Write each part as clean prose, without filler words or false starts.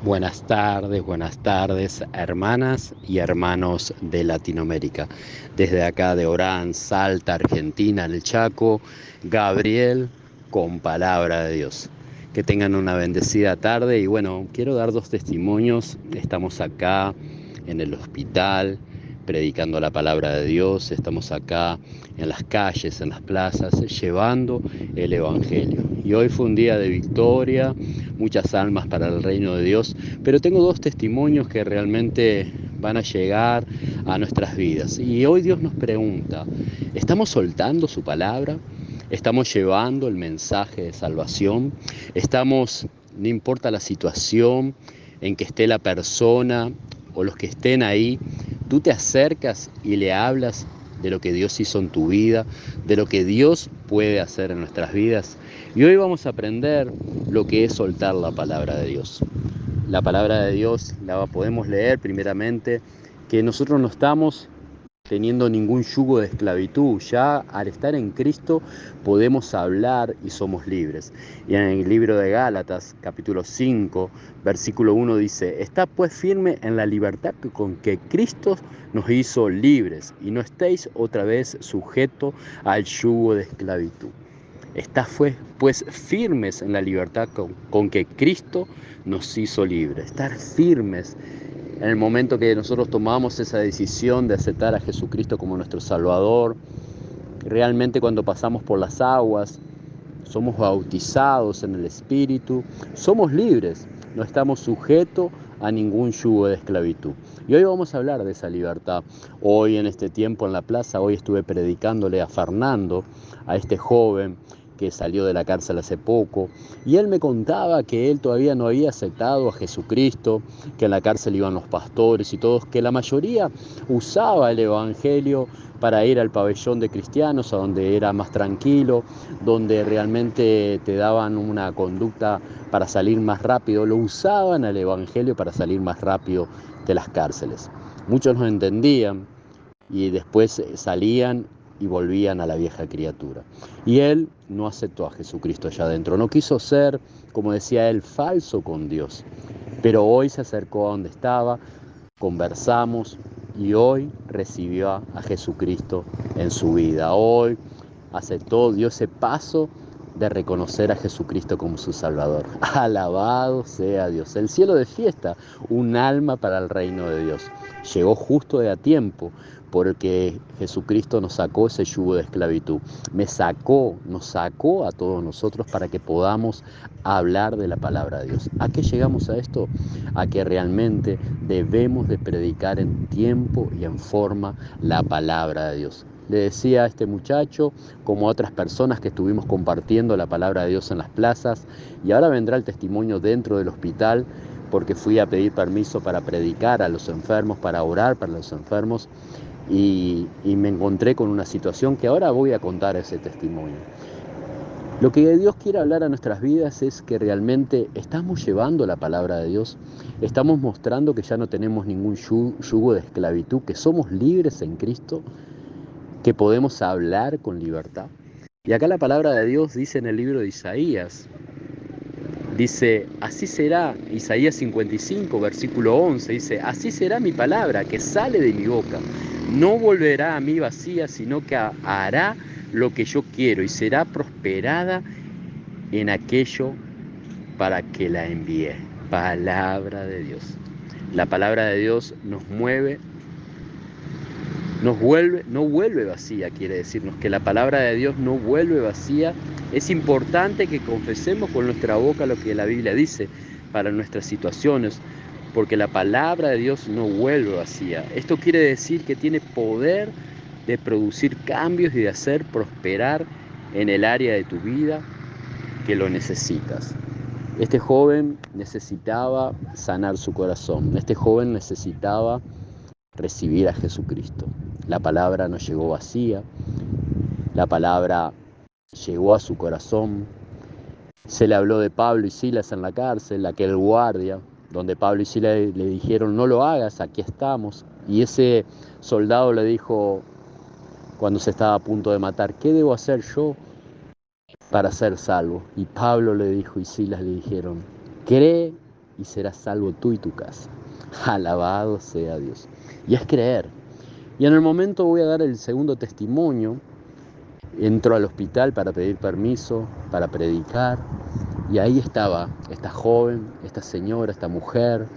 Buenas tardes, hermanas y hermanos de Latinoamérica. Desde acá de Orán, Salta, Argentina, el Chaco, Gabriel, con palabra de Dios. Que tengan una bendecida tarde y bueno, quiero dar 2 testimonios. Estamos acá en el hospital predicando la palabra de Dios, estamos acá en las calles, en las plazas, llevando el Evangelio. Y hoy fue un día de victoria, muchas almas para el reino de Dios, pero tengo 2 testimonios que realmente van a llegar a nuestras vidas. Y hoy Dios nos pregunta, ¿estamos soltando su palabra? ¿Estamos llevando el mensaje de salvación? ¿Estamos, no importa la situación en que esté la persona o los que estén ahí, tú te acercas y le hablas de lo que Dios hizo en tu vida, de lo que Dios puede hacer en nuestras vidas? Y hoy vamos a aprender lo que es soltar la palabra de Dios. La palabra de Dios la podemos leer primeramente, que nosotros no estamos teniendo ningún yugo de esclavitud. Ya al estar en Cristo podemos hablar y somos libres. Y en el libro de Gálatas, capítulo 5, versículo 1 dice, está pues firme en la libertad con que Cristo nos hizo libres y no estéis otra vez sujetos al yugo de esclavitud. Está pues firmes en la libertad con que Cristo nos hizo libres. Estar firmes en el momento que nosotros tomamos esa decisión de aceptar a Jesucristo como nuestro Salvador. Realmente cuando pasamos por las aguas, somos bautizados en el Espíritu, somos libres, no estamos sujetos a ningún yugo de esclavitud. Y hoy vamos a hablar de esa libertad. Hoy en este tiempo en la plaza, hoy estuve predicándole a Fernando, a este joven que salió de la cárcel hace poco, y él me contaba que él todavía no había aceptado a Jesucristo, que en la cárcel iban los pastores y todos, que la mayoría usaba el Evangelio para ir al pabellón de cristianos, a donde era más tranquilo, donde realmente te daban una conducta para salir más rápido, lo usaban al Evangelio para salir más rápido de las cárceles. Muchos no entendían y después salían y volvían a la vieja criatura. Y él no aceptó a Jesucristo allá adentro, no quiso ser, como decía él, falso con Dios. Pero hoy se acercó a donde estaba, conversamos y hoy recibió a Jesucristo en su vida. Hoy aceptó, dio ese paso de reconocer a Jesucristo como su Salvador. Alabado sea Dios. El cielo de fiesta, un alma para el reino de Dios. Llegó justo de a tiempo porque Jesucristo nos sacó ese yugo de esclavitud. Nos sacó a todos nosotros para que podamos hablar de la palabra de Dios. ¿A qué llegamos a esto? A que realmente debemos de predicar en tiempo y en forma la palabra de Dios. Le decía a este muchacho, como a otras personas que estuvimos compartiendo la palabra de Dios en las plazas, y ahora vendrá el testimonio dentro del hospital, porque fui a pedir permiso para predicar a los enfermos, para orar para los enfermos, y me encontré con una situación que ahora voy a contar ese testimonio. Lo que Dios quiere hablar a nuestras vidas es que realmente estamos llevando la palabra de Dios, estamos mostrando que ya no tenemos ningún yugo de esclavitud, que somos libres en Cristo, que podemos hablar con libertad. Y acá la palabra de Dios dice en el libro de Isaías, dice, así será, Isaías 55, versículo 11, dice, así será mi palabra que sale de mi boca, no volverá a mí vacía, sino que hará lo que yo quiero y será prosperada en aquello para que la envíe. Palabra de Dios. La palabra de Dios nos mueve, no vuelve vacía, quiere decirnos que la palabra de Dios no vuelve vacía. Es importante que confesemos con nuestra boca lo que la Biblia dice para nuestras situaciones, porque la palabra de Dios no vuelve vacía. Esto quiere decir que tiene poder de producir cambios y de hacer prosperar en el área de tu vida que lo necesitas. Este joven necesitaba sanar su corazón. Este joven necesitaba recibir a Jesucristo. La palabra no llegó vacía, la palabra llegó a su corazón. Se le habló de Pablo y Silas en la cárcel, aquel guardia, donde Pablo y Silas le dijeron, no lo hagas, aquí estamos. Y ese soldado le dijo, cuando se estaba a punto de matar, ¿qué debo hacer yo para ser salvo? Y Pablo le dijo y Silas le dijeron, cree y serás salvo tú y tu casa. Alabado sea Dios. Y es creer. Y en el momento voy a dar el segundo testimonio. Entro al hospital para pedir permiso, para predicar, y ahí estaba esta joven, esta señora, esta mujer,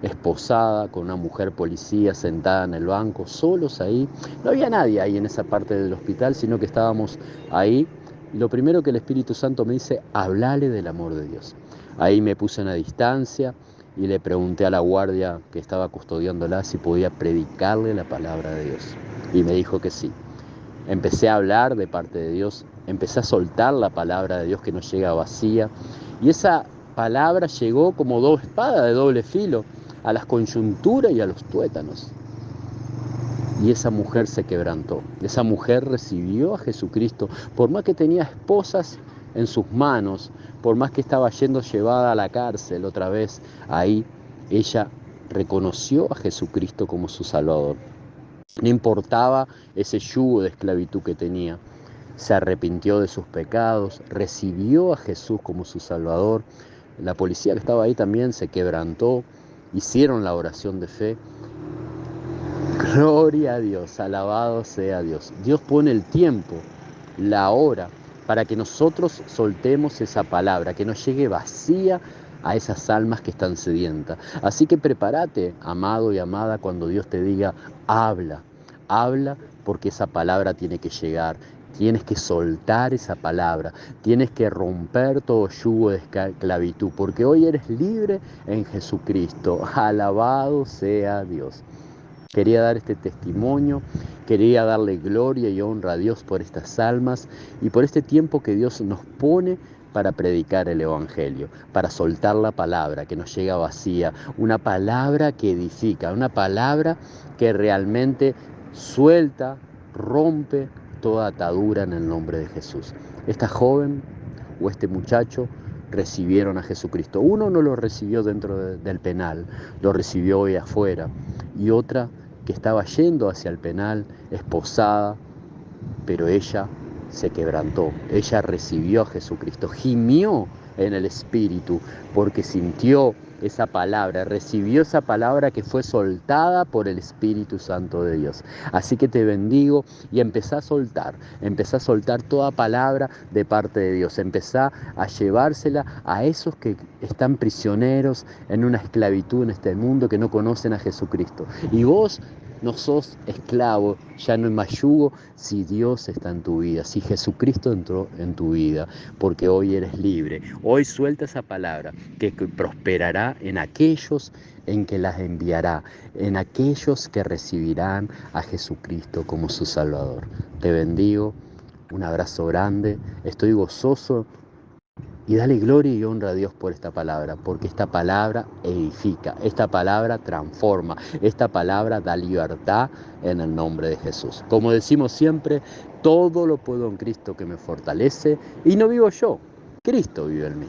esposada con una mujer policía sentada en el banco, solos ahí. No había nadie ahí en esa parte del hospital, sino que estábamos ahí. Y lo primero que el Espíritu Santo me dice, hablale del amor de Dios. Ahí me puse en una distancia y le pregunté a la guardia que estaba custodiándola si podía predicarle la palabra de Dios. Y me dijo que sí. Empecé a hablar de parte de Dios, empecé a soltar la palabra de Dios que no llega vacía. Y esa palabra llegó como dos espadas de doble filo a las coyunturas y a los tuétanos. Y esa mujer se quebrantó. Esa mujer recibió a Jesucristo. Por más que tenía esposas en sus manos, por más que estaba yendo llevada a la cárcel otra vez, ahí ella reconoció a Jesucristo como su Salvador. No importaba ese yugo de esclavitud que tenía. Se arrepintió de sus pecados, recibió a Jesús como su Salvador. La policía que estaba ahí también se quebrantó, hicieron la oración de fe. Gloria a Dios, alabado sea Dios. Dios pone el tiempo, la hora, para que nosotros soltemos esa palabra, que nos llegue vacía a esas almas que están sedientas. Así que prepárate, amado y amada, cuando Dios te diga, habla, habla, porque esa palabra tiene que llegar. Tienes que soltar esa palabra, tienes que romper todo yugo de esclavitud, porque hoy eres libre en Jesucristo. Alabado sea Dios. Quería dar este testimonio, quería darle gloria y honra a Dios por estas almas y por este tiempo que Dios nos pone para predicar el Evangelio, para soltar la palabra que nos llega vacía, una palabra que edifica, una palabra que realmente suelta, rompe toda atadura en el nombre de Jesús. Esta joven o este muchacho recibieron a Jesucristo. Uno no lo recibió dentro del penal, lo recibió hoy afuera, y otra que estaba yendo hacia el penal, esposada, pero ella se quebrantó, ella recibió a Jesucristo, gimió en el Espíritu, porque sintió esa palabra, recibió esa palabra que fue soltada por el Espíritu Santo de Dios. Así que te bendigo y empezá a soltar toda palabra de parte de Dios, empezá a llevársela a esos que están prisioneros en una esclavitud en este mundo, que no conocen a Jesucristo. Y vos no sos esclavo, ya no hay más yugo si Dios está en tu vida, si Jesucristo entró en tu vida, porque hoy eres libre. Hoy suelta esa palabra que prosperará en aquellos en que las enviará, en aquellos que recibirán a Jesucristo como su Salvador. Te bendigo, un abrazo grande, estoy gozoso. Y dale gloria y honra a Dios por esta palabra, porque esta palabra edifica, esta palabra transforma, esta palabra da libertad en el nombre de Jesús. Como decimos siempre, todo lo puedo en Cristo que me fortalece, y no vivo yo, Cristo vive en mí.